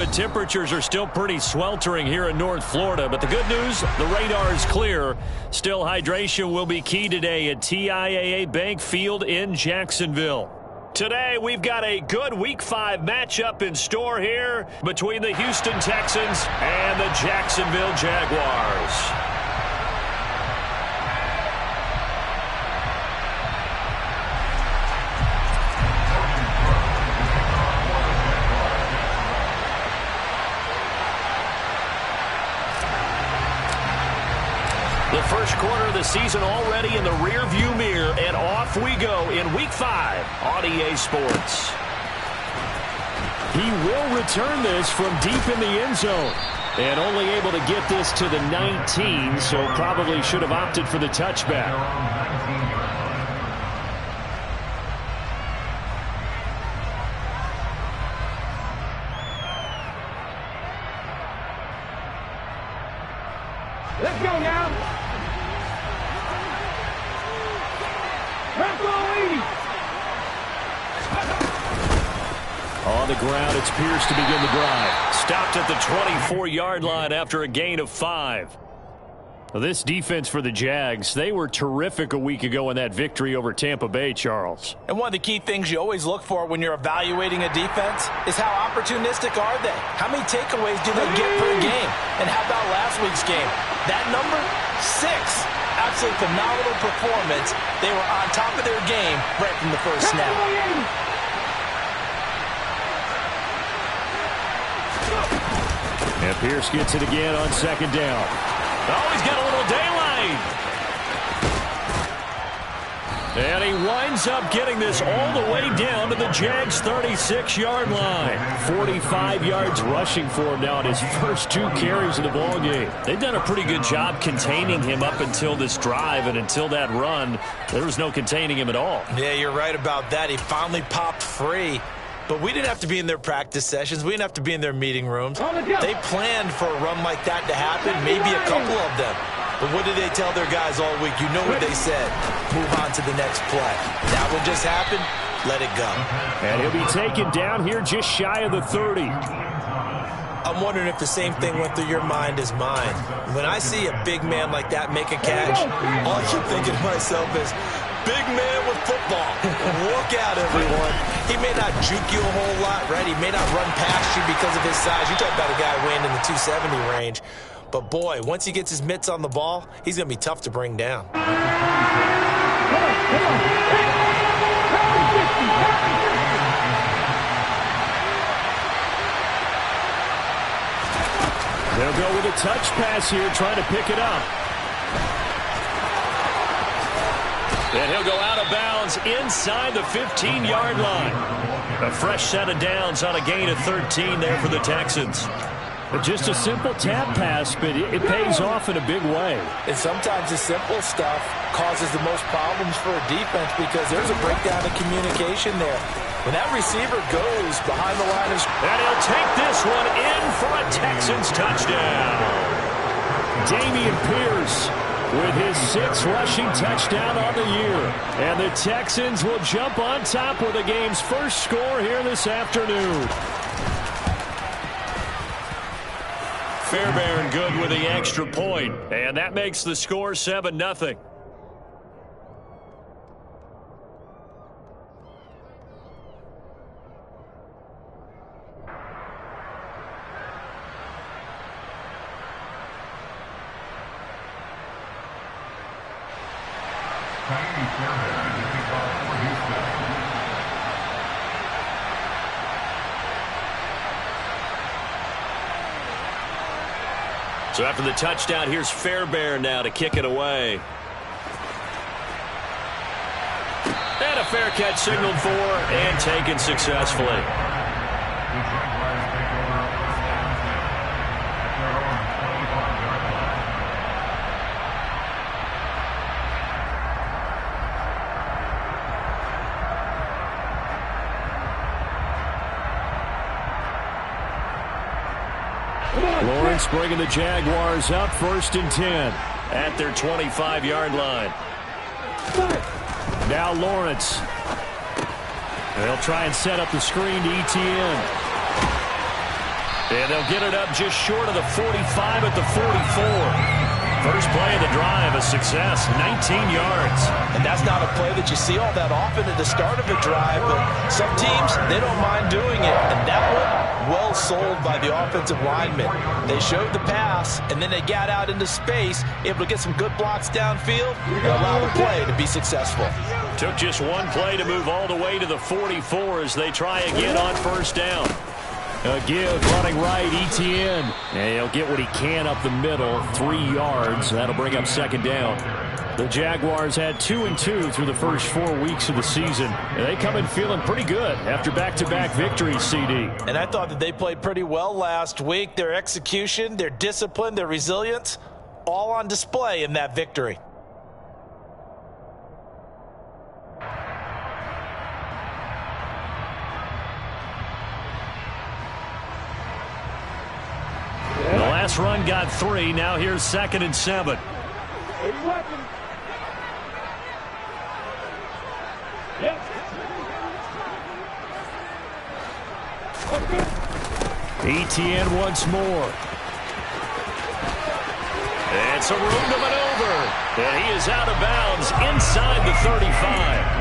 The temperatures are still pretty sweltering here in North Florida, but the good news, the radar is clear. Still, hydration will be key today at TIAA Bank Field in Jacksonville. Today, we've got a good Week 5 matchup in store here between the Houston Texans and the Jacksonville Jaguars. The first quarter of the season already in the rear-view mirror, and off we go in Week 5 on EA Sports. He will return this from deep in the end zone, and only able to get this to the 19, so probably should have opted for the touchback. Let's go now. On the ground, it's Pierce to begin the drive. Stopped at the 24-yard line after a gain of 5. Well, this defense for the Jags, they were terrific a week ago in that victory over Tampa Bay, Charles. And one of the key things you always look for when you're evaluating a defense is how opportunistic are they? How many takeaways do they get per game? And how about last week's game? That number, 6. Absolutely phenomenal performance. They were on top of their game right from the first snap. And Pierce gets it again on second down. Oh, he's got a little daylight. And he winds up getting this all the way down to the Jags' 36-yard line. 45 yards rushing for him now in his first 2 carries of the ballgame. They've done a pretty good job containing him up until this drive, and until that run, there was no containing him at all. Yeah, you're right about that. He finally popped free. But we didn't have to be in their practice sessions. We didn't have to be in their meeting rooms. They planned for a run like that to happen, maybe a couple of them. But what did they tell their guys all week? You know what they said. Move on to the next play. That one just happened. Let it go. And he'll be taken down here just shy of the 30. I'm wondering if the same thing went through your mind as mine. When I see a big man like that make a catch, all I keep thinking to myself is, big man with football. Look out, everyone. He may not juke you a whole lot, right? He may not run past you because of his size. You talk about a guy weighing in the 270 range. But, boy, once he gets his mitts on the ball, he's going to be tough to bring down. They'll go with a touch pass here, trying to pick it up. And he'll go out of bounds inside the 15-yard line. A fresh set of downs on a gain of 13 there for the Texans. Just a simple tap pass, but it pays off in a big way. And sometimes the simple stuff causes the most problems for a defense because there's a breakdown in communication there. When that receiver goes behind the line of scrimmage. And he'll take this one in for a Texans touchdown. Dameon Pierce with his 6th rushing touchdown on the year. And the Texans will jump on top with the game's first score here this afternoon. Fairbairn good with the extra point, and that makes the score 7-0. So after the touchdown, here's Fairbairn now to kick it away. And a fair catch signaled for and taken successfully. Lawrence bringing the Jaguars up 1st and 10 at their 25-yard line. Now Lawrence. They'll try and set up the screen to ETN. And they'll get it up just short of the 45 at the 44. First play of the drive, a success, 19 yards. And that's not a play that you see all that often at the start of a drive, but some teams, they don't mind doing it. And that one, well sold by the offensive lineman. They showed the pass, and then they got out into space, able to get some good blocks downfield and allow the play to be successful. Took just one play to move all the way to the 44 as they try again on first down. A give running right, Etienne. And he'll get what he can up the middle, 3 yards. That'll bring up second down. The Jaguars had 2-2 through the first 4 weeks of the season. And they come in feeling pretty good after back-to-back victories, CD. And I thought that they played pretty well last week. Their execution, their discipline, their resilience, all on display in that victory. Last run got 3. Now here's 2nd and 7. Etienne once more. It's a room to maneuver. And he is out of bounds inside the 35.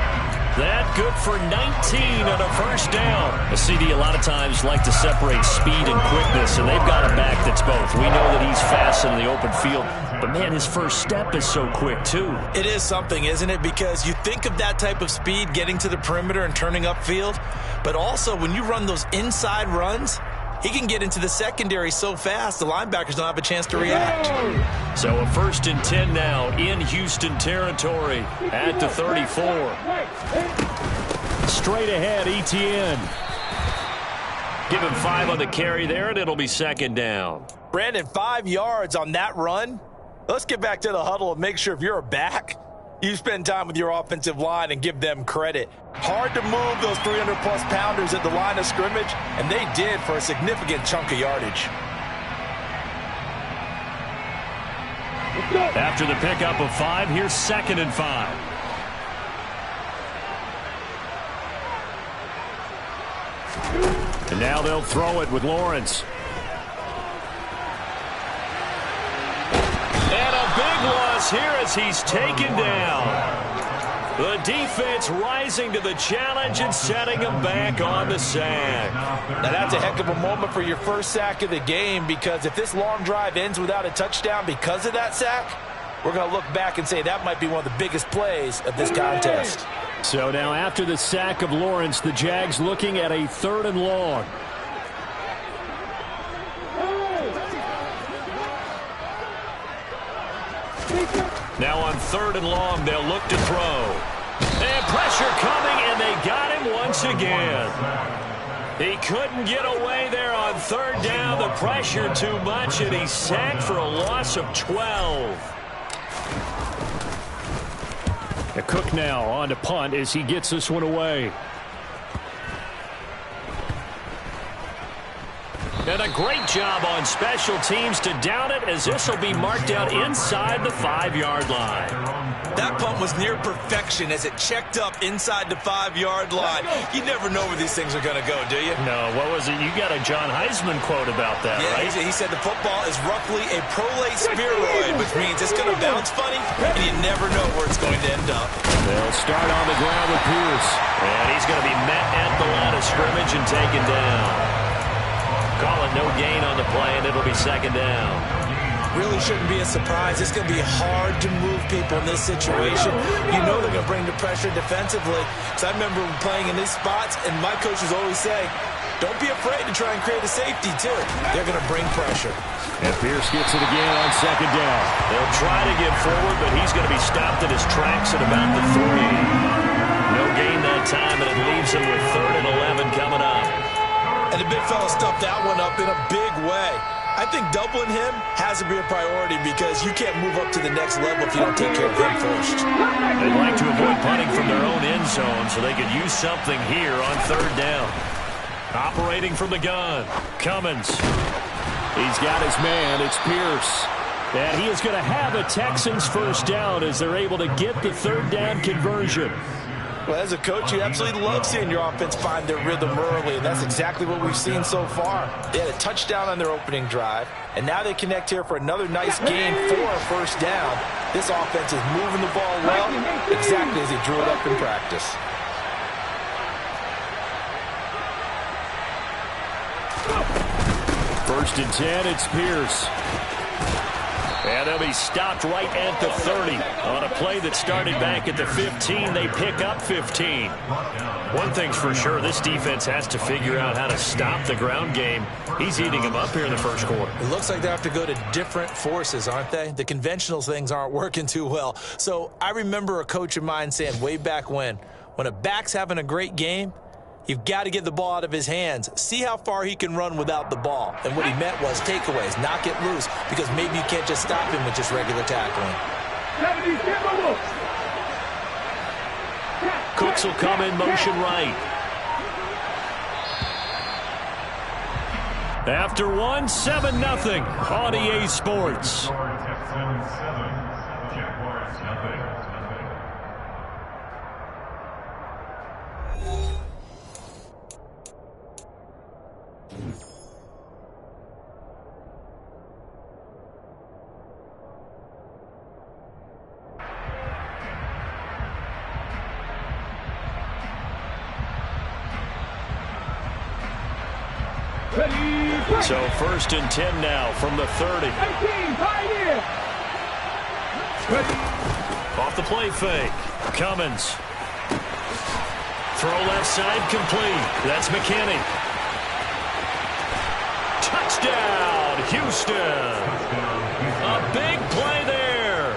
That good for 19 on a first down. A CD a lot of times like to separate speed and quickness, and they've got a back that's both. We know that he's fast in the open field, but man, his first step is so quick too. It is something, isn't it? Because you think of that type of speed getting to the perimeter and turning upfield, but also when you run those inside runs, he can get into the secondary so fast the linebackers don't have a chance to react. So a 1st and 10 now in Houston territory at the 34. Straight ahead, Etienne. Give him 5 on the carry there, and it'll be 2nd down. Brandon, 5 yards on that run. Let's get back to the huddle and make sure if you're a back, you spend time with your offensive line and give them credit. Hard to move those 300-plus pounders at the line of scrimmage, and they did for a significant chunk of yardage. After the pickup of 5, here's 2nd and 5. And now they'll throw it with Lawrence. And a big loss here as he's taken down. The defense rising to the challenge and setting him back on the sack. Now that's a heck of a moment for your first sack of the game, because if this long drive ends without a touchdown because of that sack, we're going to look back and say that might be one of the biggest plays of this contest. So now after the sack of Lawrence, the Jags looking at a 3rd and long. Now on 3rd and long, they'll look to throw. And pressure coming, and they got him once again. He couldn't get away there on 3rd down. The pressure too much, and he's sacked for a loss of 12. A Cook now on to punt as he gets this one away. And a great job on special teams to down it, as this will be marked out inside the 5-yard line. That punt was near perfection as it checked up inside the 5-yard line. You never know where these things are going to go, do you? No, what was it? You got a John Heisman quote about that, yeah, right? He said the football is roughly a prolate spheroid, which means it's going to bounce funny, and you never know where it's going to end up. They'll start on the ground with Pierce. And he's going to be met at the line of scrimmage and taken down. Call it no gain on the play, and it'll be 2nd down. Really shouldn't be a surprise. It's going to be hard to move people in this situation. You know they're going to bring the pressure defensively. So I remember playing in these spots, and my coaches always say, don't be afraid to try and create a safety, too. They're going to bring pressure. And Pierce gets it again on 2nd down. They'll try to get forward, but he's going to be stopped in his tracks at about the 3. No gain that time, and it leaves him with 3rd and 11 coming up. And the big fella stuffed that one up in a big way. I think doubling him has to be a priority, because you can't move up to the next level if you don't take care of him first. They'd like to avoid punting from their own end zone so they could use something here on 3rd down. Operating from the gun, Cummins. He's got his man. It's Pierce. And he is going to have a Texans first down as they're able to get the 3rd down conversion. Well, as a coach, you absolutely love seeing your offense find their rhythm early, and that's exactly what we've seen so far. They had a touchdown on their opening drive, and now they connect here for another nice gain for a first down. This offense is moving the ball well, exactly as he drew it up in practice. First and 10, it's Pierce. And they'll be stopped right at the 30. On a play that started back at the 15, they pick up 15. One thing's for sure, this defense has to figure out how to stop the ground game. He's eating them up here in the first quarter. It looks like they have to go to different forces, aren't they? The conventional things aren't working too well. So I remember a coach of mine saying way back when a back's having a great game, you've got to get the ball out of his hands. See how far he can run without the ball. And what he meant was takeaways, knock it loose, because maybe you can't just stop him with just regular tackling. Cooks will come in motion right. After 7-0 on EA Sports. So first and 10 now from the 30. Off the play fake. Cummins. Throw left side complete. That's McKinney. Touchdown, Houston. A big play there.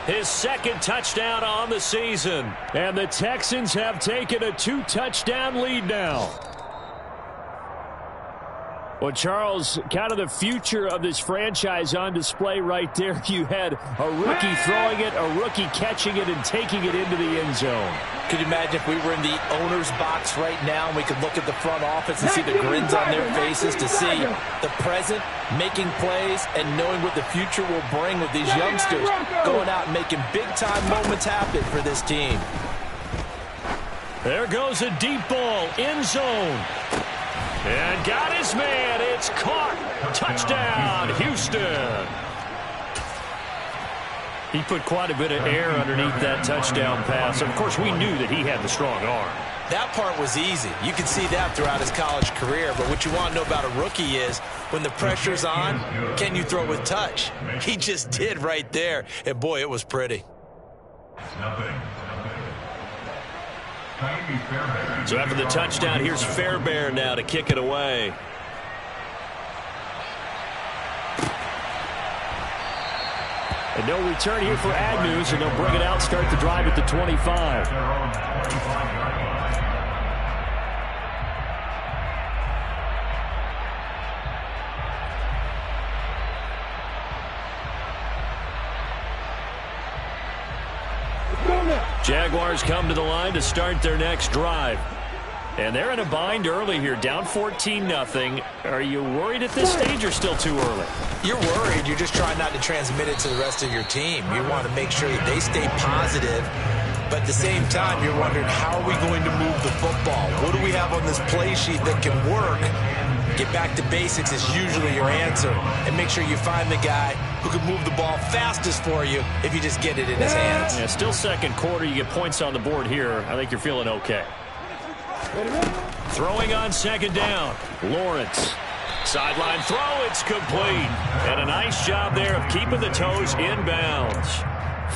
His second touchdown on the season. And the Texans have taken a 2-touchdown lead now. Well, Charles, kind of the future of this franchise on display right there. You had a rookie throwing it, a rookie catching it, and taking it into the end zone. Could you imagine if we were in the owner's box right now and we could look at the front office and see the grins on their faces, to see the present making plays and knowing what the future will bring with these youngsters going out and making big-time moments happen for this team. There goes a deep ball, end zone. And got his man. It's caught. Touchdown, Houston. He put quite a bit of air underneath that touchdown pass. Of course, we knew that he had the strong arm. That part was easy. You can see that throughout his college career. But what you want to know about a rookie is when the pressure's on, can you throw with touch? He just did right there. And, boy, it was pretty. So after the touchdown, here's Fairbairn now to kick it away. And no return here for Agnews, and they'll bring it out, start the drive at the 25. Jaguars come to the line to start their next drive. And they're in a bind early here, down 14-0. Are you worried at this stage or still too early? You're worried. You're just trying not to transmit it to the rest of your team. You want to make sure that they stay positive. But at the same time, you're wondering, how are we going to move the football? What do we have on this play sheet that can work? Get back to basics is usually your answer. And make sure you find the guy who can move the ball fastest for you if you just get it in his hands. Yeah, still second quarter. You get points on the board here. I think you're feeling okay. Throwing on second down. Lawrence. Sideline throw. It's complete. And a nice job there of keeping the toes in bounds.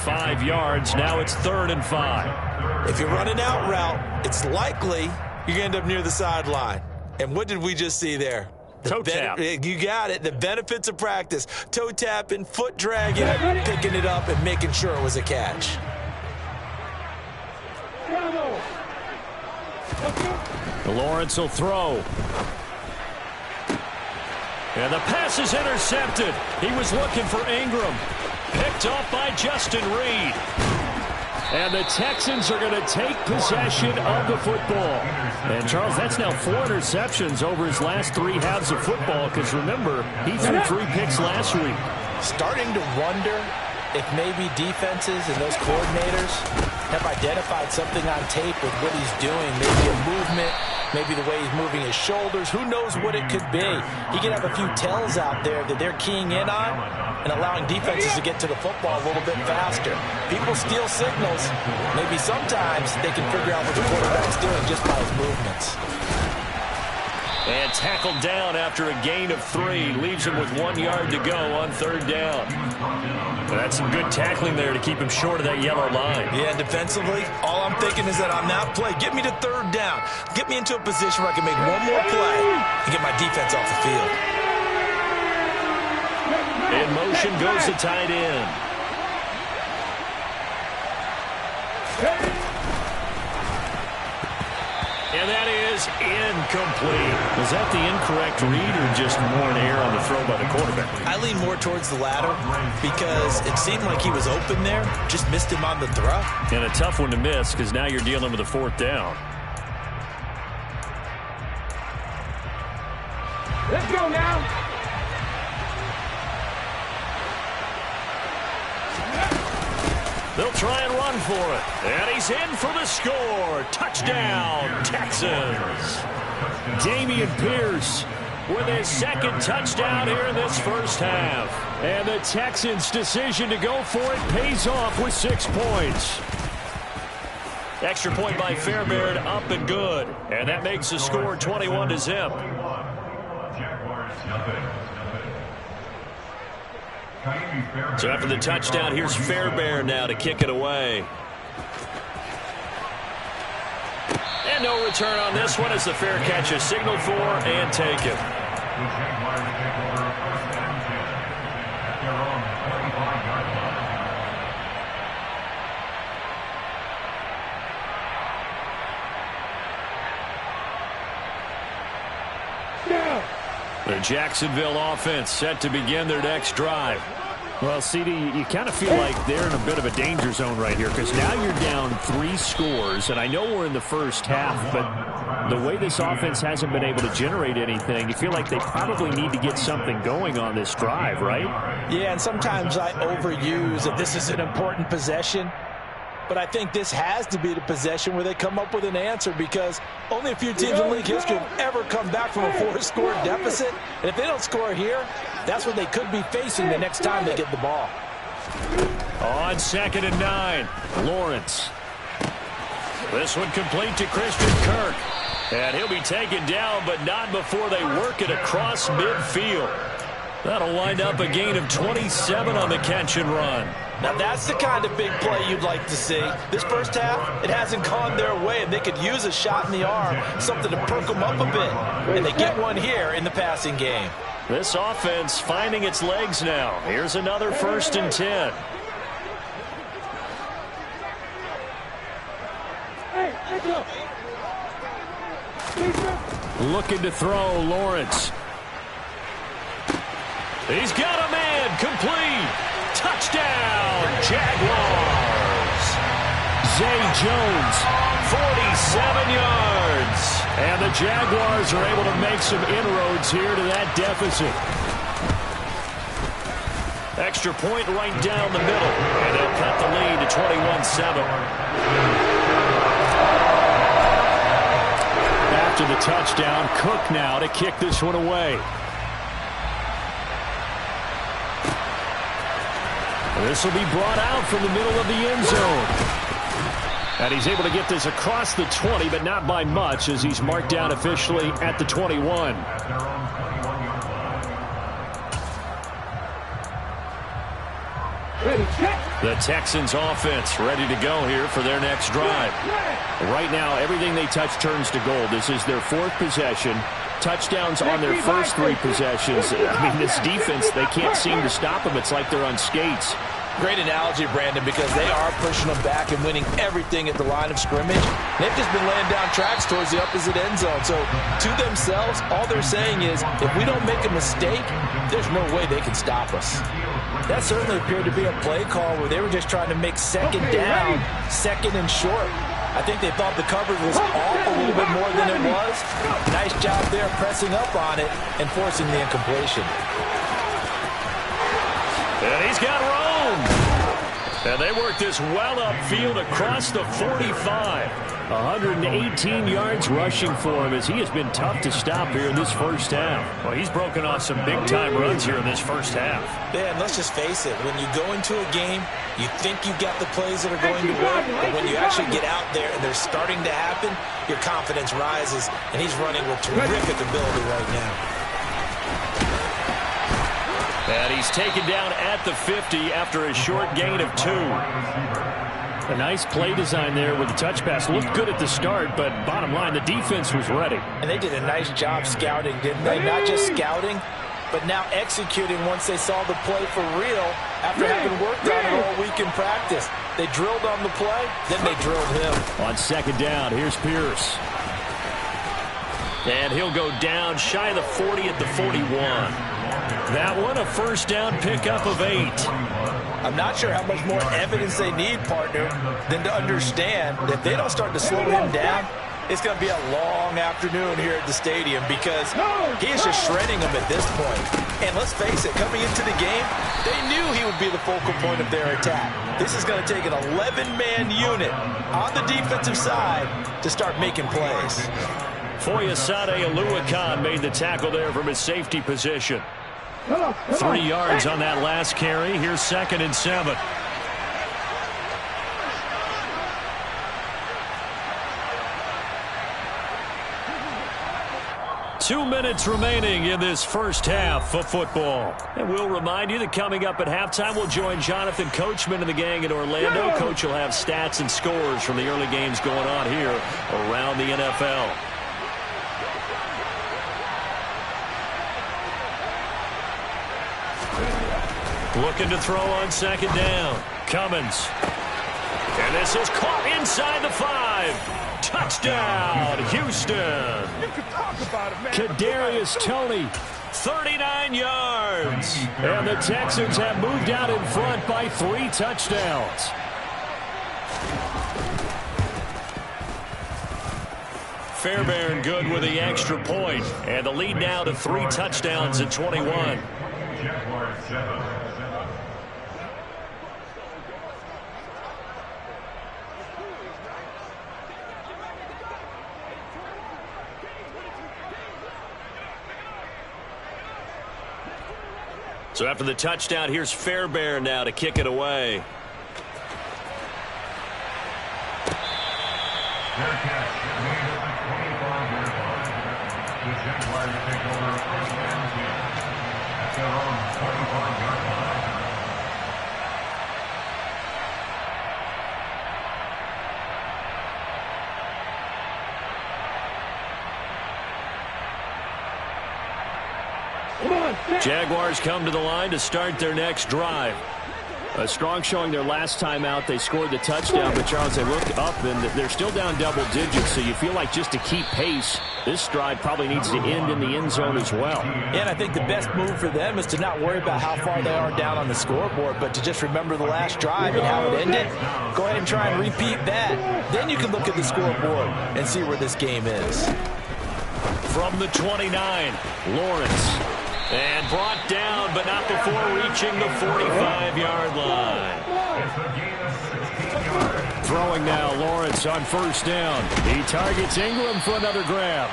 5 yards. Now it's 3rd and 5. If you run an out route, it's likely you're going to end up near the sideline. And what did we just see there? Toe tap. You got it. The benefits of practice. Toe tapping, foot dragging, picking it up, and making sure it was a catch. Lawrence will throw. And the pass is intercepted. He was looking for Ingram. Picked off by Justin Reed. And the Texans are going to take possession of the football. And, Charles, that's now 4 interceptions over his last 3 halves of football, because, remember, he threw 3 picks last week. Starting to wonder if maybe defenses and those coordinators have identified something on tape with what he's doing, maybe a movement, maybe the way he's moving his shoulders, who knows what it could be. He could have a few tells out there that they're keying in on and allowing defenses to get to the football a little bit faster. People steal signals. Maybe sometimes they can figure out what the quarterback's doing just by his movements. And tackled down after a gain of 3. Leaves him with 1 yard to go on 3rd down. And that's some good tackling there to keep him short of that yellow line. Yeah, defensively, all I'm thinking is that on that play, get me to 3rd down. Get me into a position where I can make one more play and get my defense off the field. In motion goes the tight end. And that is incomplete. Was that the incorrect read or just more an error on the throw by the quarterback? I lean more towards the latter because it seemed like he was open there, just missed him on the throw. And a tough one to miss because now you're dealing with a 4th down. Let's go now. They'll try and run for it. And he's in for the score. Touchdown, Texans. Dameon Pierce with his 2nd touchdown here in this first half. And the Texans' decision to go for it pays off with 6 points. Extra point by Fairbairn, up and good. And that makes the score 21-0. So after the touchdown, here's Fairbairn now to kick it away. And no return on this one as the fair catch is signaled for and taken. The Jacksonville offense set to begin their next drive. Well, CD, you kind of feel like they're in a bit of a danger zone right here because now you're down 3 scores, and I know we're in the first half, but the way this offense hasn't been able to generate anything, you feel like they probably need to get something going on this drive, right? Yeah, and sometimes I overuse that this is an important possession. But I think this has to be the possession where they come up with an answer because only a few teams in league history have ever come back from a 4-score deficit. And if they don't score here, that's what they could be facing the next time they get the ball. On 2nd and 9, Lawrence. This one complete to Christian Kirk. And he'll be taken down, but not before they work it across midfield. That'll wind up a gain of 27 on the catch and run. Now that's the kind of big play you'd like to see. This first half, it hasn't gone their way, and they could use a shot in the arm, something to perk them up a bit. And they get one here in the passing game. This offense finding its legs now. Here's another 1st and 10. Looking to throw, Lawrence. He's got a man, complete. Touchdown, Jaguars. Zay Jones, 47 yards. And the Jaguars are able to make some inroads here to that deficit. Extra point right down the middle. And they'll cut the lead to 21-7. After the touchdown, Cook now to kick this one away. This will be brought out from the middle of the end zone. And he's able to get this across the 20, but not by much as he's marked down officially at the 21. The Texans offense ready to go here for their next drive. Right now, everything they touch turns to gold. This is their 4th possession. Touchdowns on their first 3 possessions. I mean, this defense, they can't seem to stop them. It's like they're on skates. Great analogy, Brandon, because they are pushing them back and winning everything at the line of scrimmage. They've just been laying down tracks towards the opposite end zone. So to themselves, all they're saying is, if we don't make a mistake, there's no way they can stop us. That certainly appeared to be a play call where they were just trying to make 2nd down, 2nd and short. I think they thought the coverage was off a little bit more than it was. Nice job there pressing up on it and forcing the incompletion. And he's got room. And they work this well upfield across the 45. 118 yards rushing for him as he has been tough to stop here in this first half. Well, he's broken off some big-time runs here in this first half. Yeah, and let's just face it. When you go into a game, you think you've got the plays that are going to work, but when you actually get out there and they're starting to happen, your confidence rises, and he's running with terrific ability right now. And he's taken down at the 50 after a short gain of 2. A nice play design there with the touch pass. Looked good at the start, but bottom line, the defense was ready. And they did a nice job scouting, didn't they? Not just scouting, but now executing once they saw the play for real after having worked on it all week in practice. They drilled on the play, then they drilled him. On second down, here's Pierce. And he'll go down shy of the 40 at the 41. That one, a first down pickup of 8. I'm not sure how much more evidence they need, partner, than to understand that if they don't start to slow him down, it's going to be a long afternoon here at the stadium because he is just shredding them at this point. And let's face it, coming into the game, they knew he would be the focal point of their attack. This is going to take an 11-man unit on the defensive side to start making plays. Foyesade Oluwakan made the tackle there from his safety position. 3 yards on that last carry. Here's 2nd and 7. Two minutes remaining in this first half of football. And we'll remind you that coming up at halftime, we'll join Jonathan Coachman and the gang in Orlando. Coach will have stats and scores from the early games going on here around the NFL. Looking to throw on second down. Cummins. And this is caught inside the 5. Touchdown, Houston. Kadarius Toney, 39 yards. And the Texans have moved out in front by 3 touchdowns. Fairbairn good with the extra point. And the lead now to 3 touchdowns at 21. So after the touchdown, here's Fairbairn now to kick it away. Jaguars come to the line to start their next drive. A strong showing their last time out. They scored the touchdown, but Charles, they look up and they're still down double digits, so you feel like just to keep pace, this drive probably needs to end in the end zone as well. And I think the best move for them is to not worry about how far they are down on the scoreboard, but to just remember the last drive and how it ended. Go ahead and try and repeat that. Then you can look at the scoreboard and see where this game is. From the 29, Lawrence. And brought down, but not before reaching the 45-yard line. Throwing now, Lawrence on first down. He targets Ingram for another grab.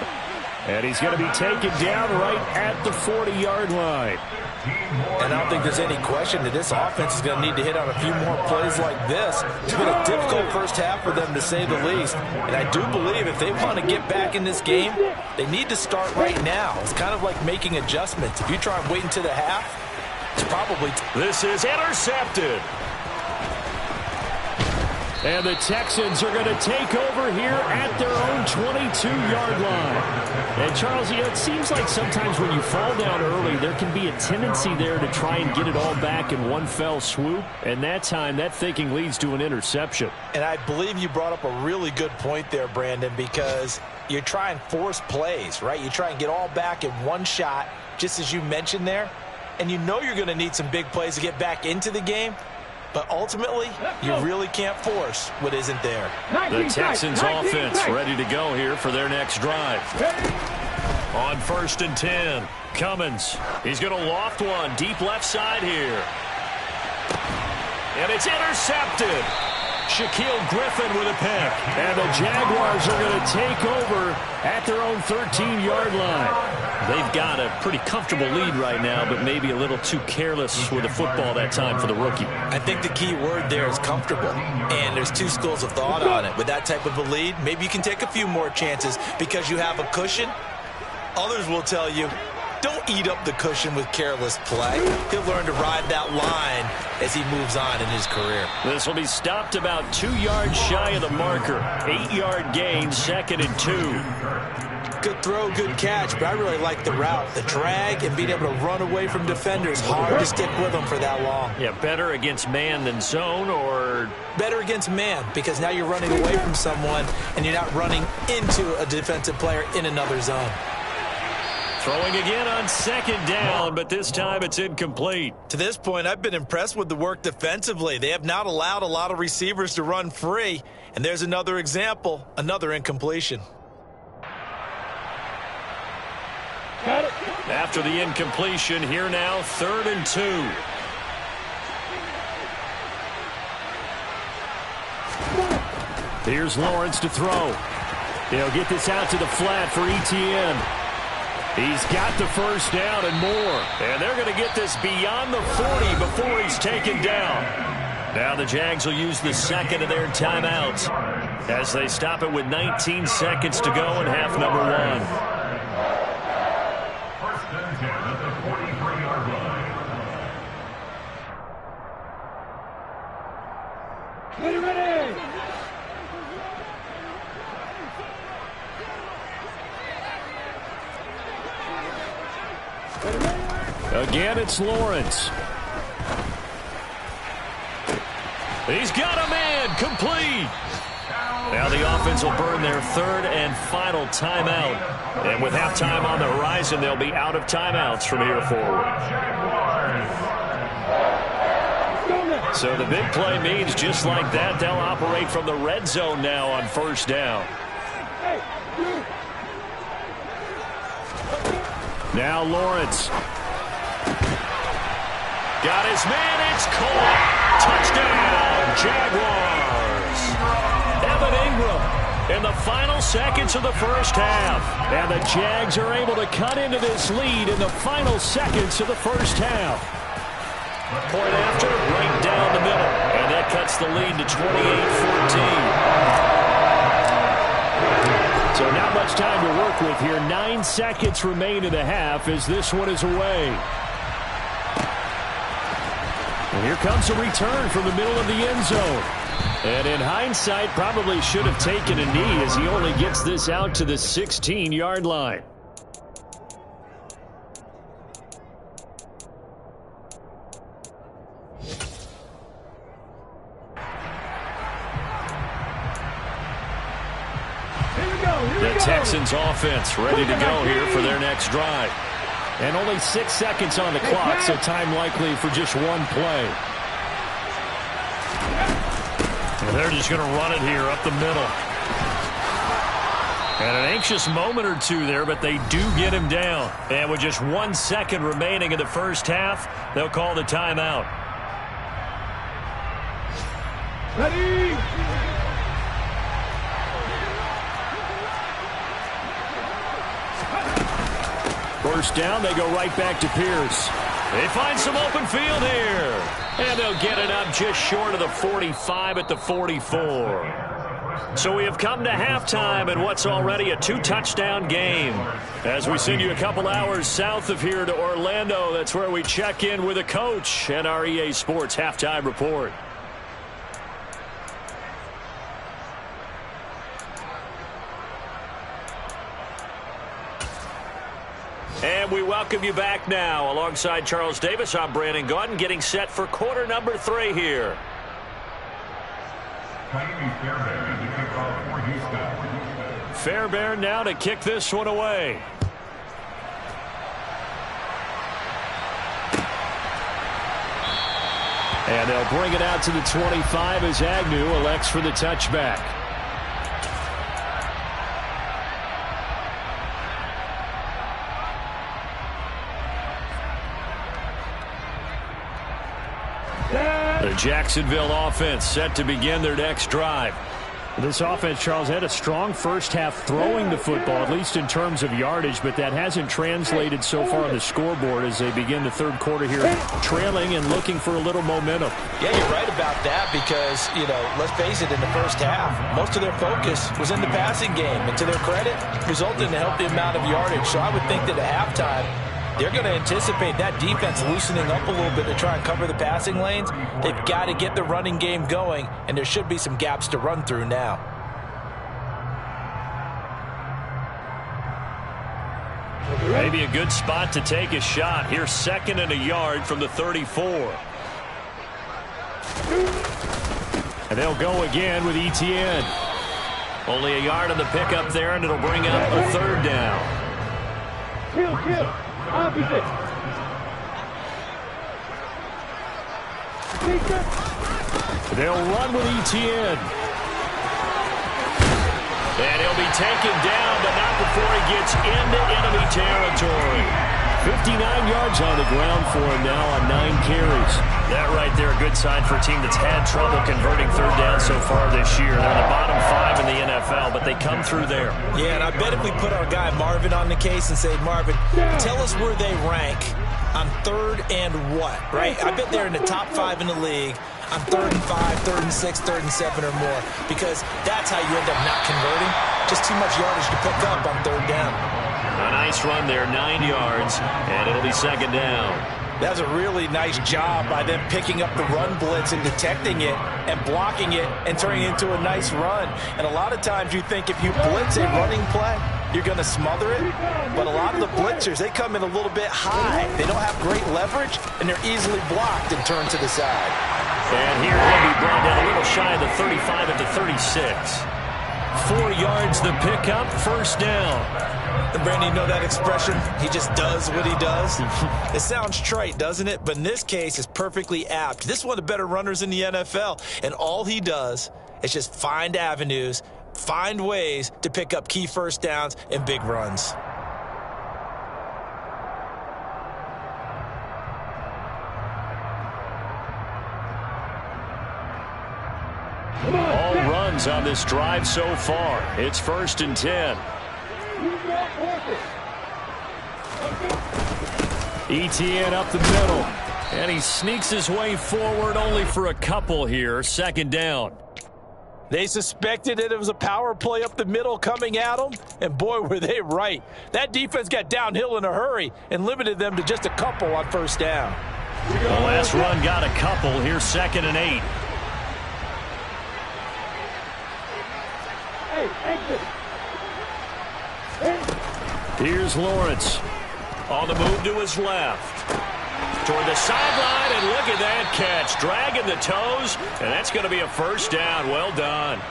And he's going to be taken down right at the 40-yard line. And I don't think there's any question that this offense is going to need to hit on a few more plays like this. It's been a difficult first half for them, to say the least. And I do believe if they want to get back in this game, they need to start right now. It's kind of like making adjustments. If you try and wait until the half, it's probably... This is intercepted. And the Texans are going to take over here at their own 22-yard line. And, Charles, it seems like sometimes when you fall down early, there can be a tendency there to try and get it all back in one fell swoop. And that time, that thinking leads to an interception. And I believe you brought up a really good point there, Brandon, because you try and force plays, right? You try and get all back in one shot, just as you mentioned there. And you know you're going to need some big plays to get back into the game. But ultimately, you really can't force what isn't there. The Texans offense ready to go here for their next drive. On 1st and 10, Cummins. He's going to loft one deep left side here. And it's intercepted. Shaquille Griffin with a pick. And the Jaguars are going to take over at their own 13-yard line. They've got a pretty comfortable lead right now, but maybe a little too careless with the football that time for the rookie. I think the key word there is comfortable. And there's two schools of thought on it. With that type of a lead, maybe you can take a few more chances because you have a cushion. Others will tell you, don't eat up the cushion with careless play. He'll learn to ride that line as he moves on in his career. This will be stopped about 2 yards shy of the marker. 8-yard gain, 2nd and 2. Good throw, good catch, but I really like the route. The drag and being able to run away from defenders. Hard to stick with them for that long. Yeah, better against man than zone, or better against man, because now you're running away from someone and you're not running into a defensive player in another zone. Throwing again on 2nd down, but this time it's incomplete. To this point, I've been impressed with the work defensively. They have not allowed a lot of receivers to run free. And there's another example, another incompletion. Got it. After the incompletion, here now, 3rd and 2. Here's Lawrence to throw. He'll get this out to the flat for Etienne. He's got the first down and more. And they're going to get this beyond the 40 before he's taken down. Now the Jags will use the second of their timeouts as they stop it with 19 seconds to go in half number 1. Ready. Again, it's Lawrence. He's got a man, complete. Now the offense will burn their 3rd and final timeout. And with halftime on the horizon, they'll be out of timeouts from here forward. So the big play means just like that, they'll operate from the red zone now on 1st down. Now Lawrence. Got his man, it's caught. Touchdown, Jaguars. Evan Ingram in the final seconds of the first half. And the Jags are able to cut into this lead in the final seconds of the first half. Point after, right down the middle. And that cuts the lead to 28-14. So not much time to work with here. 9 seconds remain in the half as this one is away. And here comes a return from the middle of the end zone. And in hindsight, probably should have taken a knee as he only gets this out to the 16-yard line. The Texans offense ready to go here for their next drive. And only 6 seconds on the clock, so time likely for just one play. And they're just going to run it here up the middle. And an anxious moment or two there, but they do get him down. And with just 1 second remaining in the first half, they'll call the timeout. Ready. First down, they go right back to Pierce. They find some open field here. And they'll get it up just short of the 45 at the 44. So we have come to halftime in what's already a 2-touchdown game. As we send you a couple hours south of here to Orlando, that's where we check in with a coach and our EA Sports Halftime Report. And we welcome you back now. Alongside Charles Davis, I'm Brandon Gaudin, getting set for quarter number 3 here. Fairbairn now to kick this one away. And they'll bring it out to the 25 as Agnew elects for the touchback. Set. The Jacksonville offense set to begin their next drive. This offense, Charles, had a strong first half throwing the football, at least in terms of yardage, but that hasn't translated so far on the scoreboard as they begin the third quarter here, trailing and looking for a little momentum. Yeah, you're right about that because, let's face it, in the first half, most of their focus was in the passing game. And to their credit, resulted in a healthy amount of yardage. So I would think that at halftime, they're going to anticipate that defense loosening up a little bit to try and cover the passing lanes. They've got to get the running game going, and there should be some gaps to run through now. Maybe a good spot to take a shot. Here's 2nd and a yard from the 34. And they'll go again with Etienne. Only a yard on the pickup there, and it'll bring up a 3rd down. Kill. Opposite. They'll run with Etienne. And he'll be taken down, but not before he gets into enemy territory. 59 yards on the ground for him now on 9 carries. That right there, a good sign for a team that's had trouble converting 3rd down so far this year. They're in the bottom 5 in the NFL, but they come through there. Yeah, and I bet if we put our guy Marvin on the case and say, Marvin, tell us where they rank on 3rd and what, right? I bet they're in the top 5 in the league on 3rd and 5, 3rd and 6, 3rd and 7 or more, because that's how you end up not converting. Just too much yardage to pick up on 3rd down. A nice run there, 9 yards, and it'll be 2nd down. That's a really nice job by them picking up the run blitz and detecting it and blocking it and turning it into a nice run. And a lot of times you think if you blitz a running play, you're going to smother it. But a lot of the blitzers, they come in a little bit high. They don't have great leverage, and they're easily blocked and turned to the side. And here he'll be brought down a little shy of the 35 at the 36. 4 yards the pickup, 1st down. And Brandon, you know that expression? He just does what he does. It sounds trite, doesn't it? But in this case, it's perfectly apt. This is one of the better runners in the NFL. And all he does is just find avenues, find ways to pick up key 1st downs and big runs. All runs on this drive so far. It's 1st and 10. Etienne up the middle. And he sneaks his way forward only for a couple here. 2nd down. They suspected that it was a power play up the middle coming at them, and boy, were they right. That defense got downhill in a hurry and limited them to just a couple on 1st down. The last run got a couple. Here's 2nd and 8. Here's Lawrence. On the move to his left. Toward the sideline, and look at that catch. Dragging the toes, and that's going to be a 1st down. Well done.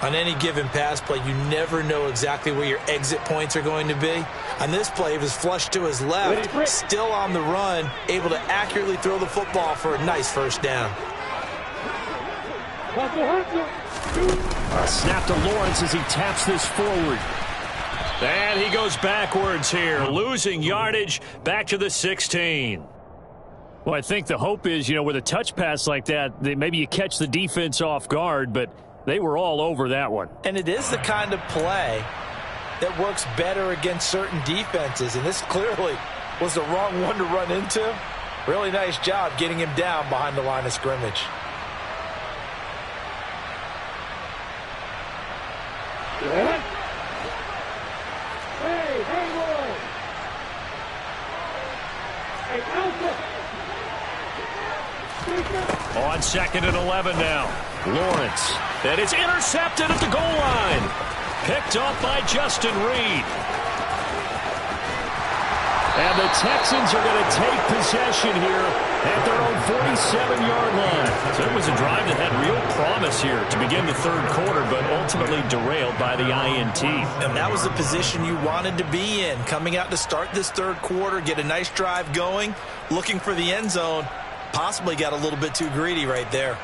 On any given pass play, you never know exactly where your exit points are going to be. On this play, he was flushed to his left, still on the run, able to accurately throw the football for a nice 1st down. Snap to Lawrence as he taps this forward. And he goes backwards here, losing yardage back to the 16. Well, I think the hope is, with a touch pass like that, maybe you catch the defense off guard, but they were all over that one. And it is the kind of play that works better against certain defenses, and this clearly was the wrong one to run into. Really nice job getting him down behind the line of scrimmage. On 2nd and 11 now. Lawrence. And it's intercepted at the goal line. Picked up by Justin Reed. And the Texans are going to take possession here at their own 47-yard line. So it was a drive that had real promise here to begin the 3rd quarter, but ultimately derailed by the INT. And that was the position you wanted to be in, coming out to start this 3rd quarter, get a nice drive going, looking for the end zone. Possibly got a little bit too greedy right there.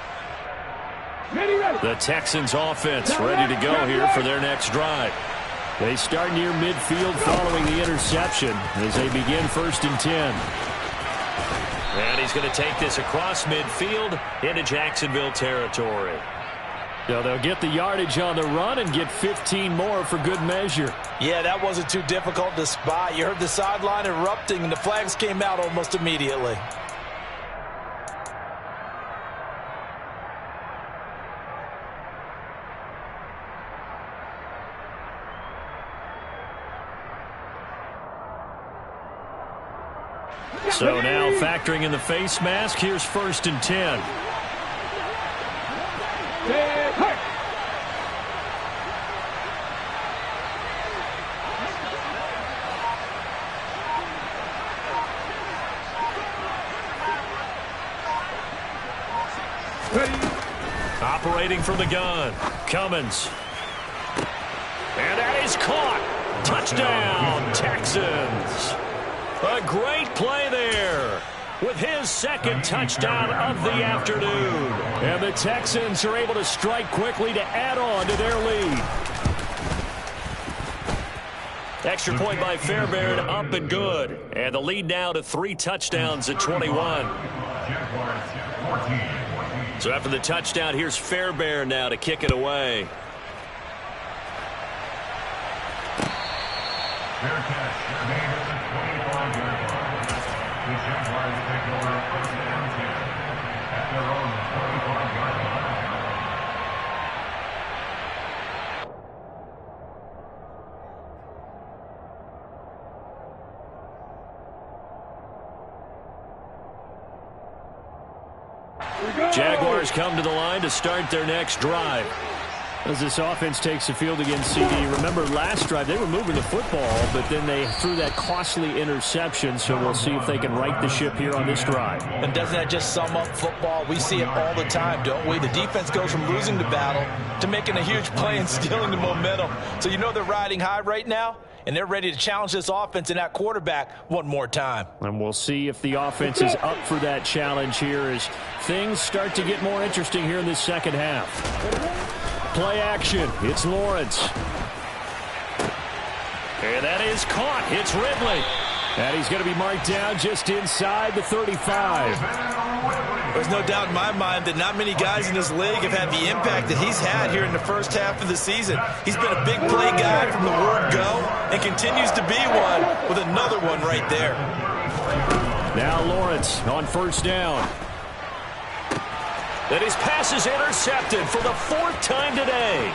The Texans offense ready to go here for their next drive. They start near midfield following the interception as they begin 1st and 10. And he's going to take this across midfield into Jacksonville territory. So they'll get the yardage on the run and get 15 more for good measure. Yeah, that wasn't too difficult to spot. You heard the sideline erupting, and the flags came out almost immediately. So now factoring in the face mask, here's 1st and 10. Operating from the gun, Cummins. And that is caught. Touchdown, Texans. A great play there with his 2nd touchdown of the afternoon. And the Texans are able to strike quickly to add on to their lead. Extra point by Fairbairn, up and good. And the lead now to 3 touchdowns at 21. So after the touchdown, here's Fairbairn now to kick it away. Fair catch. Remain at the 25-yard line. The Jaguars take over 1st and 10 at their own 25-yard line. Jaguars come to the line to start their next drive. As this offense takes the field against CD, remember last drive they were moving the football, but then they threw that costly interception, so we'll see if they can right the ship here on this drive. And doesn't that just sum up football? We see it all the time, don't we? The defense goes from losing the battle to making a huge play and stealing the momentum. So you know they're riding high right now, and they're ready to challenge this offense and that quarterback one more time. And we'll see if the offense is up for that challenge here as things start to get more interesting here in this second half. Play action. It's Lawrence. And that is caught. It's Ridley. And he's going to be marked down just inside the 35. There's no doubt in my mind that not many guys in this league have had the impact that he's had here in the first half of the season. He's been a big play guy from the word go and continues to be one with another one right there. Now Lawrence on 1st down. That his pass is intercepted for the 4th time today.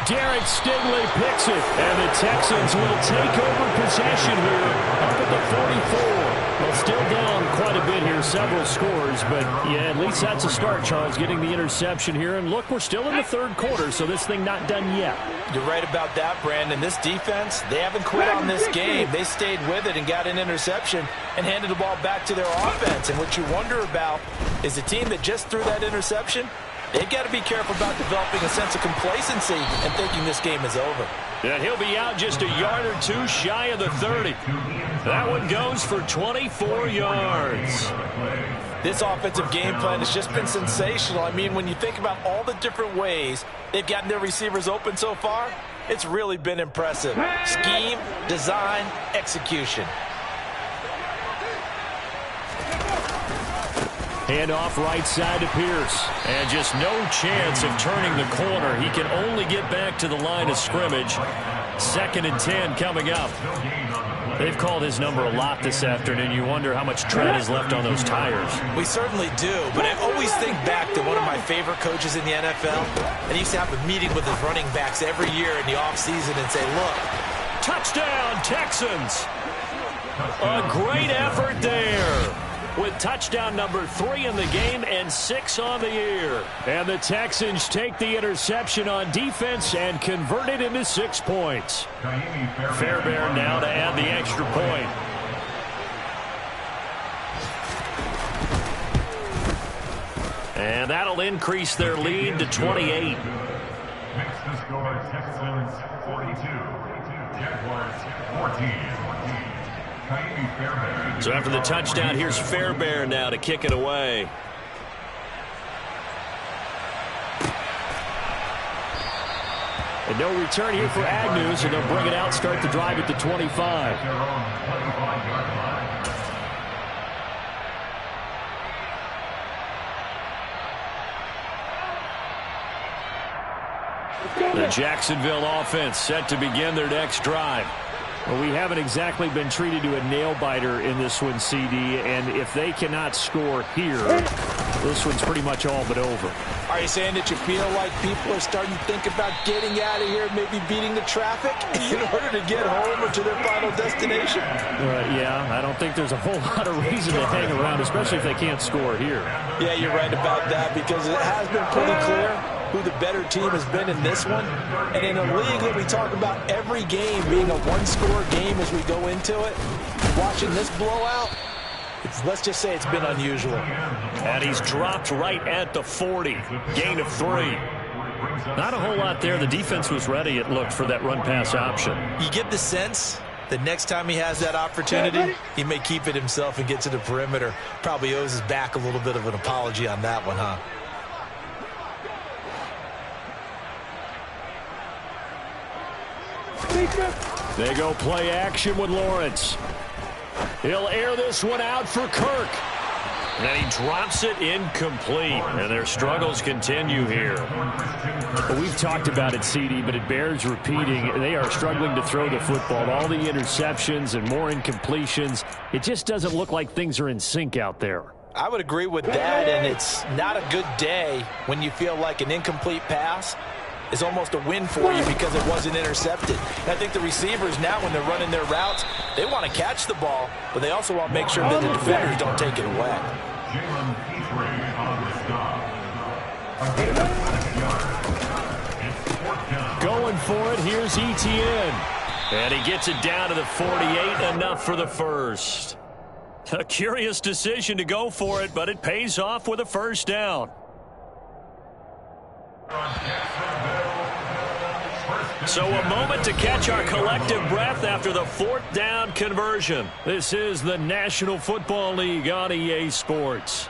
Derek Stingley picks it, and the Texans will take over possession here up at the 44. Well, still down quite a bit here, several scores, but yeah, at least that's a start, Charles, getting the interception here. And look, we're still in the 3rd quarter, so this thing not done yet. You're right about that, Brandon. This defense, they haven't quit on this game. They stayed with it and got an interception and handed the ball back to their offense. And what you wonder about is the team that just threw that interception, they've got to be careful about developing a sense of complacency and thinking this game is over. And he'll be out just a yard or two shy of the 30. That one goes for 24 yards. This offensive game plan has just been sensational. I mean, when you think about all the different ways they've gotten their receivers open so far, it's really been impressive. Scheme, design, execution. Handoff right side to Pierce. And just no chance of turning the corner. He can only get back to the line of scrimmage. 2nd and 10 coming up. They've called his number a lot this afternoon. You wonder how much tread is left on those tires. We certainly do, but I always think back to one of my favorite coaches in the NFL. And he used to have a meeting with his running backs every year in the offseason and say, look. Touchdown, Texans. A great effort there, with touchdown number 3 in the game and 6 on the year. And the Texans take the interception on defense and convert it into 6 points. Fairbairn now to add the extra point. And that'll increase their lead to 28. Makes the score Texans 42, Jaguars 14. So after the touchdown, here's Fairbairn now to kick it away. And no return here for Agnew, so they'll bring it out, start the drive at the 25. The Jacksonville offense set to begin their next drive. Well, we haven't exactly been treated to a nail-biter in this one, CD, and if they cannot score here, this one's pretty much all but over. Are you saying that you feel like people are starting to think about getting out of here, maybe beating the traffic in order to get home or to their final destination? Yeah, I don't think there's a whole lot of reason to hang around, especially if they can't score here. Yeah, you're right about that, because it has been pretty clear who the better team has been in this one. And in a league that we talk about every game being a one-score game as we go into it, watching this blowout, let's just say it's been unusual. And he's dropped right at the 40. Gain of 3. Not a whole lot there. The defense was ready, it looked, for that run-pass option. You get the sense that next time he has that opportunity, he may keep it himself and get to the perimeter. Probably owes his back a little bit of an apology on that one, huh? They go play action with Lawrence. He'll air this one out for Kirk. And then he drops it incomplete. And their struggles continue here. Well, we've talked about it, CD, but it bears repeating. They are struggling to throw the football. All the interceptions and more incompletions. It just doesn't look like things are in sync out there. I would agree with that, and it's not a good day when you feel like an incomplete pass is almost a win for you because it wasn't intercepted. And I think the receivers now, when they're running their routes, they want to catch the ball, but they also want to make sure that the defenders don't take it away. Going for it, here's Etienne. And he gets it down to the 48, enough for the first. A curious decision to go for it, but it pays off with a first down. So a moment to catch our collective breath after the 4th down conversion. This is the National Football League on EA Sports.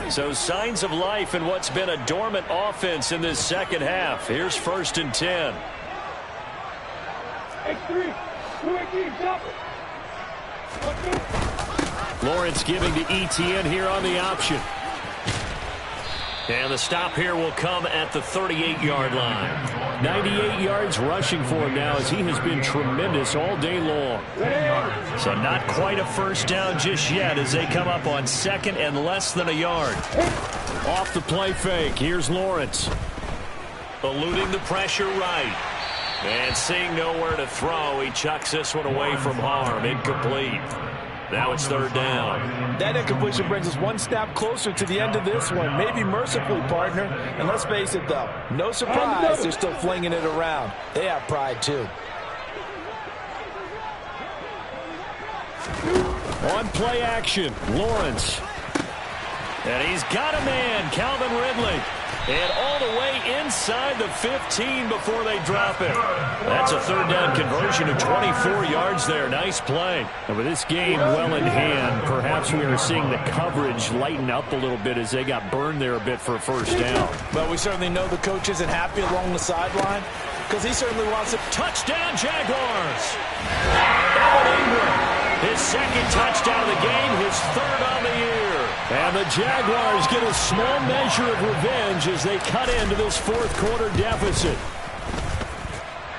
So signs of life in what's been a dormant offense in this second half. Here's 1st and 10. Lawrence giving to Etienne here on the option. And the stop here will come at the 38-yard line. 98 yards rushing for him now, as he has been tremendous all day long. So not quite a first down just yet as they come up on 2nd and less than a yard. Off the play fake, here's Lawrence. Eluding the pressure right. And seeing nowhere to throw, he chucks this one away from harm. Incomplete. Now it's 3rd down. That incompletion brings us one step closer to the end of this one. Maybe mercifully, partner. And let's face it, though, no surprise they're still flinging it around. They have pride, too. On play action, Lawrence. And he's got a man, Calvin Ridley. And all the way inside the 15 before they drop it. That's a 3rd down conversion of 24 yards there. Nice play. And with this game well in hand, perhaps we are seeing the coverage lighten up a little bit as they got burned there a bit for a first down. But we certainly know the coach isn't happy along the sideline, because he certainly wants a touchdown, Jaguars. Evan Ingram, his 2nd touchdown of the game, his 3rd on the year. And the Jaguars get a small measure of revenge as they cut into this 4th quarter deficit.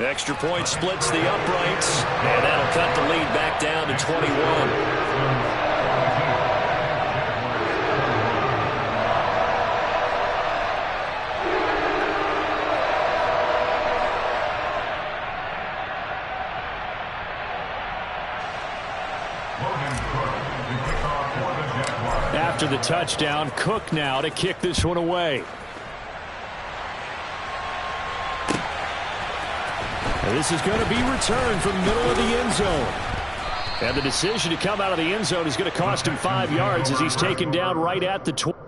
Extra point splits the uprights, and that'll cut the lead back down to 21. After the touchdown, Cook now to kick this one away. And this is going to be returned from the middle of the end zone. And the decision to come out of the end zone is going to cost him 5 yards as he's taken down right at the 20.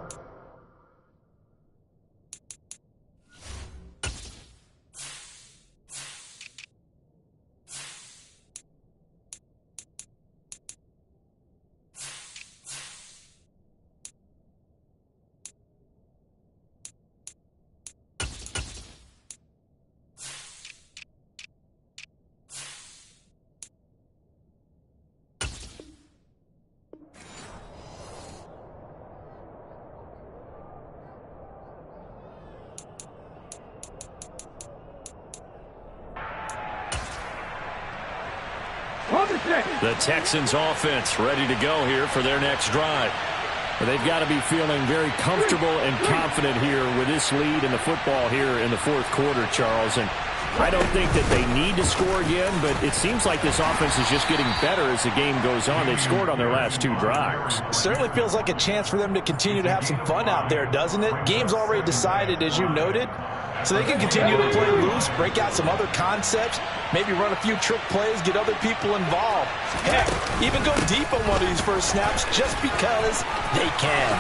The Texans offense ready to go here for their next drive. They've got to be feeling very comfortable and confident here with this lead in the football here in the fourth quarter, Charles. And I don't think that they need to score again, but it seems like this offense is just getting better as the game goes on. They've scored on their last 2 drives. Certainly feels like a chance for them to continue to have some fun out there, doesn't it? Game's already decided, as you noted. So they can continue to play loose, break out some other concepts, maybe run a few trick plays, get other people involved. Heck, even go deep on one of these first snaps just because they can.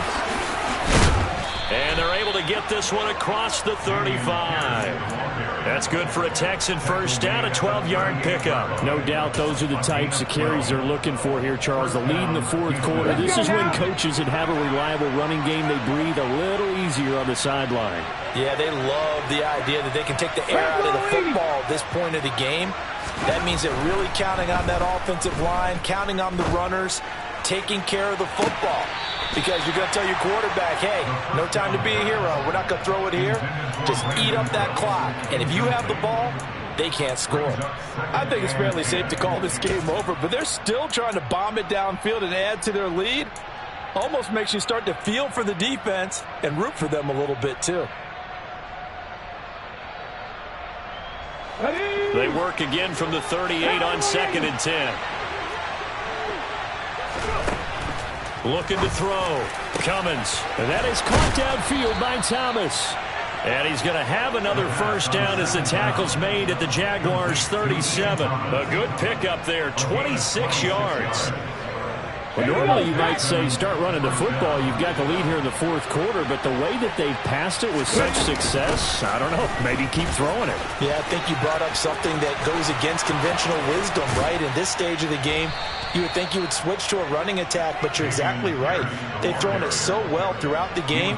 And they're able to get this one across the 35. That's good for a Texan first down, a 12-yard pickup. No doubt those are the types of carries they're looking for here, Charles. The lead in the fourth quarter. This is when coaches that have a reliable running game, they breathe a little easier on the sideline. Yeah, they love the idea that they can take the air out of the football at this point of the game. That means they're really counting on that offensive line, counting on the runners, taking care of the football. Because you're going to tell your quarterback, hey, no time to be a hero. We're not going to throw it here. Just eat up that clock. And if you have the ball, they can't score. I think it's fairly safe to call this game over, but they're still trying to bomb it downfield and add to their lead. Almost makes you start to feel for the defense and root for them a little bit, too. They work again from the 38 on 2nd and 10. Looking to throw. Cummins. And that is caught downfield by Thomas. And he's going to have another first down as the tackle's made at the Jaguars' 37. A good pickup there, 26 yards. Well, normally you might say start running the football. You've got the lead here in the fourth quarter, but the way that they've passed it with such success, I don't know, maybe keep throwing it. Yeah, I think you brought up something that goes against conventional wisdom, right? In this stage of the game, you would think you would switch to a running attack, but you're exactly right. They've thrown it so well throughout the game,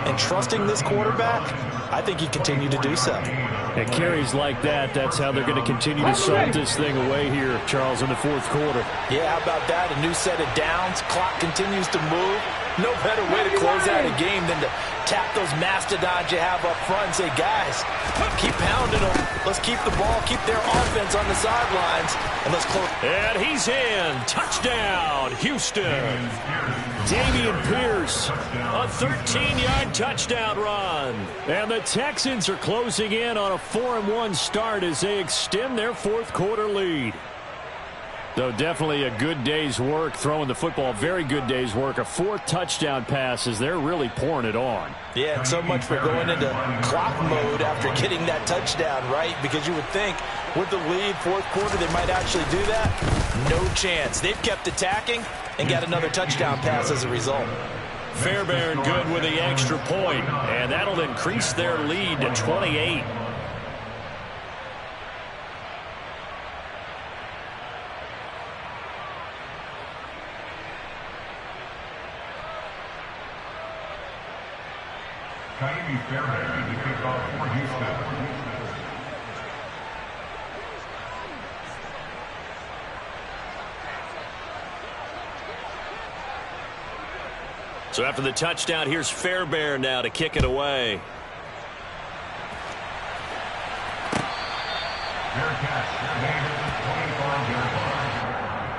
and trusting this quarterback, I think he continued to do so. And carries like that, that's how they're going to continue to salt this thing away here, Charles, in the fourth quarter. Yeah, how about that? A new set of downs. Clock continues to move. No better way to close out a game than to tap those mastodons you have up front and say, guys, keep pounding them. Let's keep the ball, keep their offense on the sidelines, and let's close. And he's in. Touchdown, Houston. Dameon Pierce. A 13-yard touchdown run. And the Texans are closing in on a 4-1 start as they extend their fourth quarter lead. So definitely a good day's work throwing the football. Very good day's work. A 4th touchdown pass as they're really pouring it on. Yeah, and so much for going into clock mode after getting that touchdown, right? Because you would think with the lead, fourth quarter, they might actually do that. No chance. They've kept attacking and got another touchdown pass as a result. Fairbairn good with the extra point, and that'll increase their lead to 28. Fairbairn to kick off for Houston. So after the touchdown, here's Fairbairn now to kick it away. Fair catch made at the 25-yard line.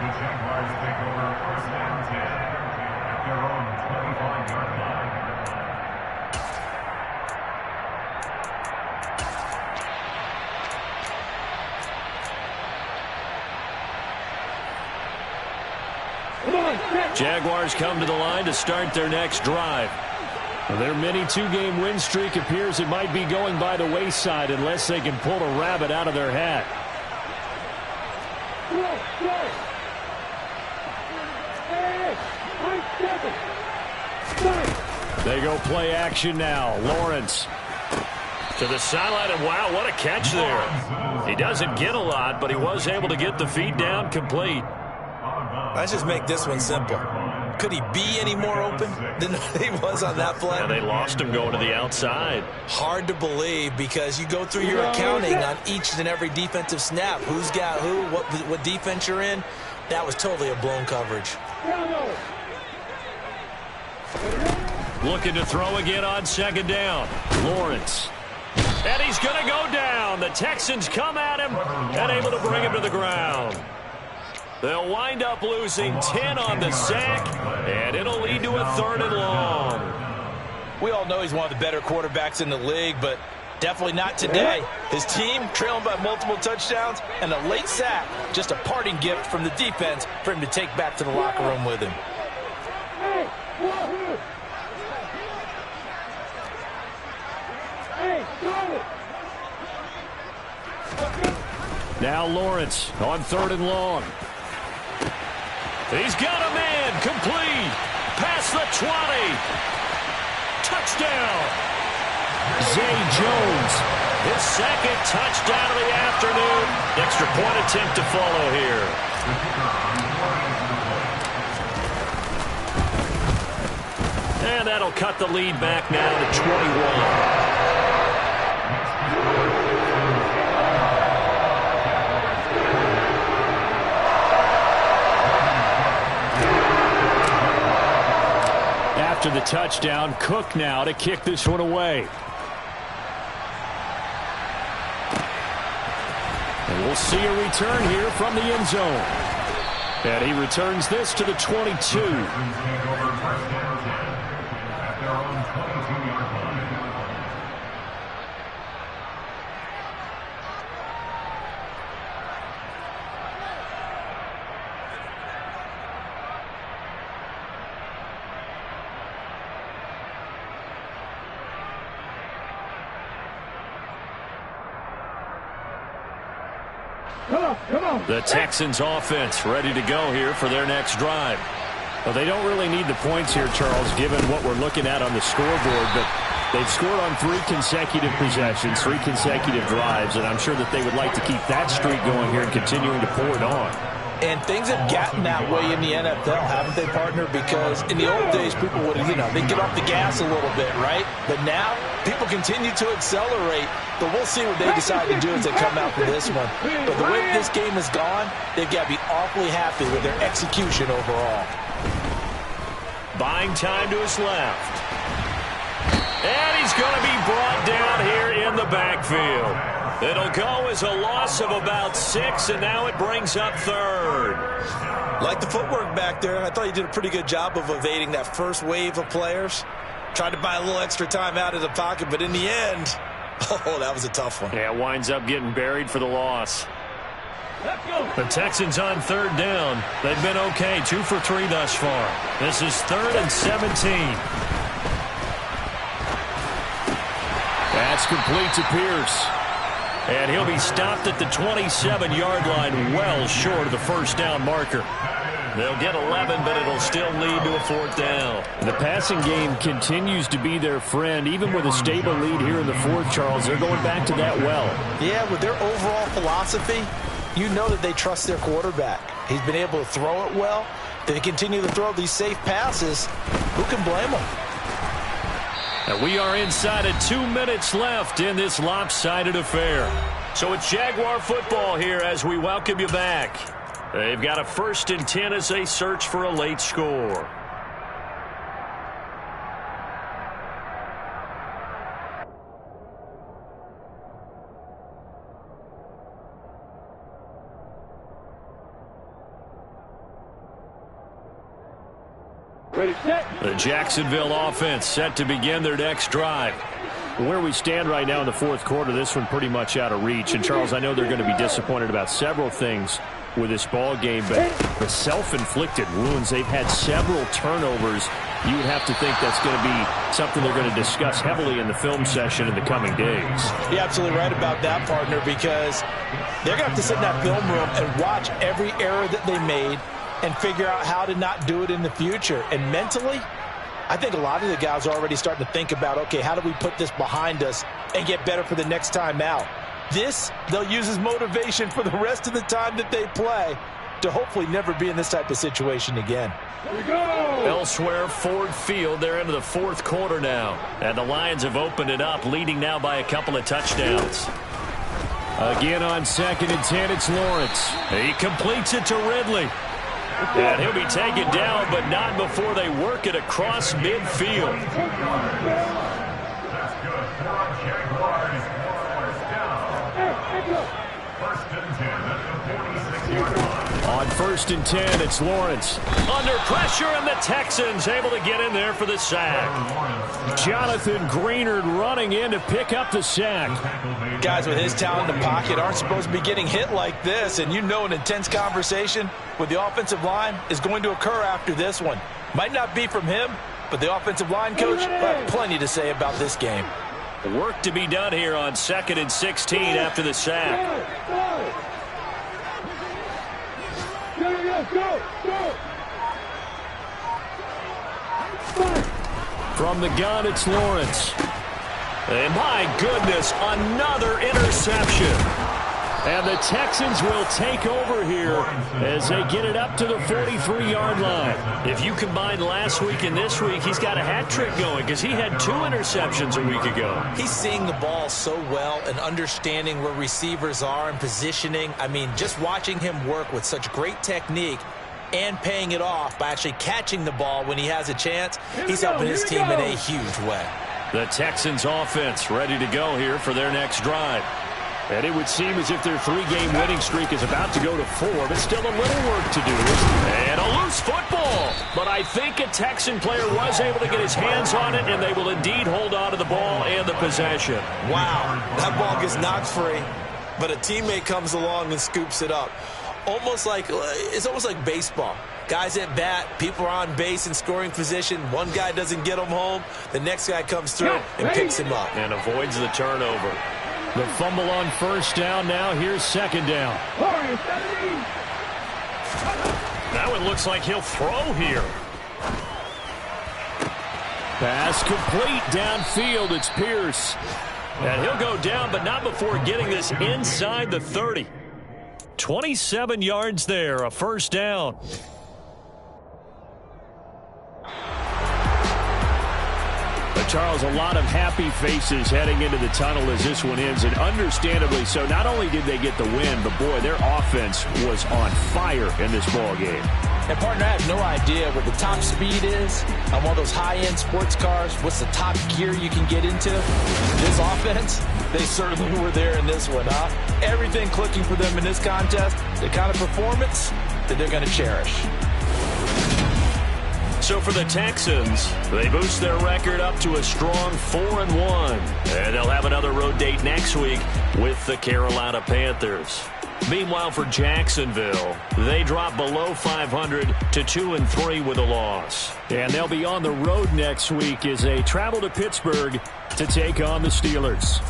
The Jaguars take over first down 10 at their own 25-yard line. Jaguars come to the line to start their next drive. Their mini 2-game win streak appears it might be going by the wayside unless they can pull a rabbit out of their hat. They go play action now. Lawrence. To the sideline, and wow, what a catch there. He doesn't get a lot, but he was able to get the feed down complete. Let's just make this one simple. Could he be any more open than he was on that play? Yeah, they lost him going to the outside. Hard to believe because you go through your accounting on each and every defensive snap. Who's got who, what defense you're in. That was totally a blown coverage. Looking to throw again on 2nd down. Lawrence. And he's going to go down. The Texans come at him and able to bring him to the ground. They'll wind up losing 10 on the sack, and it'll lead to a 3rd and long. We all know he's one of the better quarterbacks in the league, but definitely not today. His team trailing by multiple touchdowns and a late sack, just a parting gift from the defense for him to take back to the locker room with him. Now Lawrence on 3rd and long. He's got a man, complete, past the 20. Touchdown. Zay Jones. His 2nd touchdown of the afternoon. Extra point attempt to follow here. And that'll cut the lead back now to 21. After the touchdown, Cook now to kick this one away. And we'll see a return here from the end zone. And he returns this to the 22. The Texans offense ready to go here for their next drive. Well, they don't really need the points here, Charles, given what we're looking at on the scoreboard, but they've scored on 3 consecutive possessions, 3 consecutive drives, and I'm sure that they would like to keep that streak going here and continuing to pour it on. And things have gotten that way in the NFL, haven't they, partner? Because in the old days, people would, they'd get off the gas a little bit, right? But now, people continue to accelerate. But we'll see what they decide to do as they come out for this one. But the way this game has gone, they've got to be awfully happy with their execution overall. Buying time to his left. And he's going to be brought down here in the backfield. It'll go as a loss of about 6, and now it brings up 3rd. Like the footwork back there, I thought he did a pretty good job of evading that first wave of players. Tried to buy a little extra time out of the pocket, but in the end, oh, that was a tough one. Yeah, winds up getting buried for the loss. The Texans on 3rd down. They've been okay, 2 for 3 thus far. This is 3rd and 17. That's complete to Pierce. And he'll be stopped at the 27-yard line, well short of the first down marker. They'll get 11, but it'll still lead to a 4th down. The passing game continues to be their friend. Even with a stable lead here in the 4th, Charles, they're going back to that well. Yeah, with their overall philosophy, you know that they trust their quarterback. He's been able to throw it well. They continue to throw these safe passes. Who can blame them? And we are inside of 2 minutes left in this lopsided affair. So it's Jaguar football here as we welcome you back. They've got a 1st and 10 as they search for a late score. Ready, set. The Jacksonville offense set to begin their next drive. Where we stand right now in the 4th quarter, this one pretty much out of reach. And, Charles, I know they're going to be disappointed about several things with this ball game, but the self-inflicted wounds, they've had several turnovers. You would have to think that's going to be something they're going to discuss heavily in the film session in the coming days. You're absolutely right about that, partner, because they're going to have to sit in that film room and watch every error that they made and figure out how to not do it in the future. And mentally, I think a lot of the guys are already starting to think about, okay, how do we put this behind us and get better for the next time out? This, they'll use as motivation for the rest of the time that they play to hopefully never be in this type of situation again. Here we go. Elsewhere, Ford Field, they're into the 4th quarter now. And the Lions have opened it up, leading now by a couple of touchdowns. Again on 2nd and 10, it's Lawrence. He completes it to Ridley. And he'll be taken down, but not before they work it across midfield. That's good for Jaguars. 4th down. 1st and 10 at the 46-yard line. On 1st and 10, it's Lawrence. Under pressure, and the Texans able to get in there for the sack. Jonathan Greenard running in to pick up the sack. Guys with his talent in the pocket aren't supposed to be getting hit like this, and you know an intense conversation with the offensive line is going to occur after this one. Might not be from him, but the offensive line coach will have plenty to say about this game. Work to be done here on 2nd and 16 after the sack. From the gun, it's Lawrence. And my goodness, another interception. And the Texans will take over here as they get it up to the 43-yard line. If you combine last week and this week, he's got a hat trick going because he had 2 interceptions a week ago. He's seeing the ball so well and understanding where receivers are and positioning. I mean, just watching him work with such great technique and paying it off by actually catching the ball when he has a chance, he's helping his team in a huge way. The Texans offense ready to go here for their next drive. And it would seem as if their 3-game winning streak is about to go to 4, but still a little work to do. And a loose football. But I think a Texan player was able to get his hands on it, and they will indeed hold on to the ball and the possession. Wow, that ball gets knocked free, but a teammate comes along and scoops it up. It's almost like baseball. Guys at bat, people are on base in scoring position. One guy doesn't get him home. The next guy comes through and picks him up. And avoids the turnover. The fumble on 1st down. Now here's 2nd down. That one looks like he'll throw here. Pass complete downfield. It's Pierce. And he'll go down, but not before getting this inside the 30. 27 yards there, a 1st down. Charles, a lot of happy faces heading into the tunnel as this one ends, and understandably so. Not only did they get the win, but boy, their offense was on fire in this ball game. And partner, I have no idea what the top speed is on one of those high-end sports cars. What's the top gear you can get into? This offense, they certainly were there in this one, huh? Everything clicking for them in this contest, the kind of performance that they're going to cherish. So for the Texans, they boost their record up to a strong 4-1. And they'll have another road date next week with the Carolina Panthers. Meanwhile, for Jacksonville, they drop below 500 to 2-3 with a loss. And they'll be on the road next week as they travel to Pittsburgh to take on the Steelers.